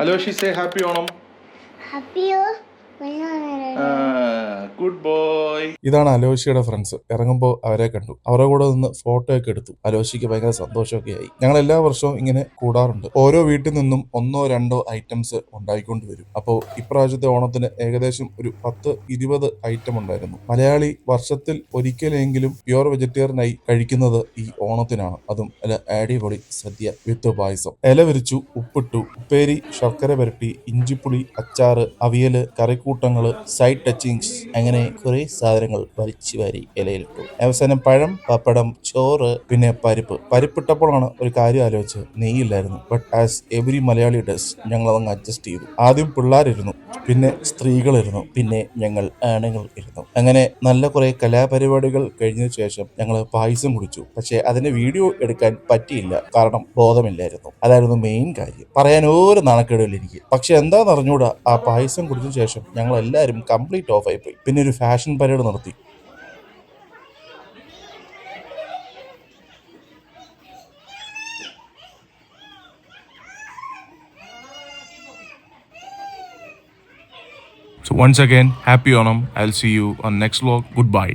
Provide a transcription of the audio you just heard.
Aloshi, say happy Onam. Happy Good boy. ഇതാണ് അലോഷിയുടെ friends. ഇറങ്ങുമ്പോൾ അവരെ കണ്ടു. അവരുടെ കൂടെ നിന്ന് ഫോട്ടോ ഒക്കെ എടുത്തു. അലോഷിക്ക് ഭയങ്കര സന്തോഷമൊക്കെ ആയി. ഞങ്ങൾ എല്ലാ വർഷവും ഇങ്ങനെ കൂടാറുണ്ട്. ഓരോ വീട്ടിൽ നിന്നും 1-2 ഐറ്റംസ് ഉണ്ടായിക്കൊണ്ട് വരും. അപ്പോൾ ഇപ്രാവശ്യത്തെ ഓണത്തിന് ഏകദേശം ഒരു 10-20 ഐറ്റം ഉണ്ടായിരുന്നു. മലയാളി വർഷത്തിൽ ഒരിക്കലെങ്കിലും പ്യുവർ വെജിറ്റേറിയനായി കഴിക്കുന്നത് ഈ ഓണത്തിനാണ്. അതും അല്ല അടിപൊളി സദ്യ വിത്ത് പായസം. ഇല വിരിച്ചു, ഉപ്പിട്ടു, ഉപ്പേരി, ശർക്കര പുരട്ടി, ഇഞ്ചിപ്പുളി, അച്ചാറ്, അവിയല്, കറിക്കൂട്ടങ്ങള്, സൈഡ് ടച്ചിങ്സ്, അങ്ങനെ കുറെ സാധനങ്ങൾ വലിച്ചു വാരി ഇലയിലിട്ടു. അവസാനം പഴം, പപ്പടം, ചോറ്, പിന്നെ പരിപ്പിട്ടപ്പോഴാണ് ഒരു കാര്യം ആലോചിച്ച് നെയ്യില്ലായിരുന്നു. But as every Malayali does ഞങ്ങൾ അതങ്ങ് അഡ്ജസ്റ്റ് ചെയ്തു. ആദ്യം പിള്ളേരിരുന്നു, പിന്നെ സ്ത്രീകളിരുന്നു, പിന്നെ ഞങ്ങൾ ആണുങ്ങൾ ഇരുന്നു. അങ്ങനെ നല്ല കുറെ കലാപരിപാടികൾ കഴിഞ്ഞ ശേഷം ഞങ്ങൾ പായസം കുടിച്ചു. പക്ഷെ അതിന്റെ വീഡിയോ എടുക്കാൻ പറ്റിയില്ല, കാരണം ബോധമില്ലായിരുന്നു. അതായിരുന്നു മെയിൻ കാര്യം. പറയാൻ ഒരു നാണക്കേടില്ല എനിക്ക്. പക്ഷെ എന്താന്ന് അറിഞ്ഞൂടാ, ആ പായസം കുടിച്ച ശേഷം ഞങ്ങൾ എല്ലാവരും കംപ്ലീറ്റ് ഓഫ് ആയി പോയി. പിന്നെ ഒരു ഫാഷൻ പരേഡ് നടത്തി. So once again, happy Onam. I'll see you on next vlog. Goodbye.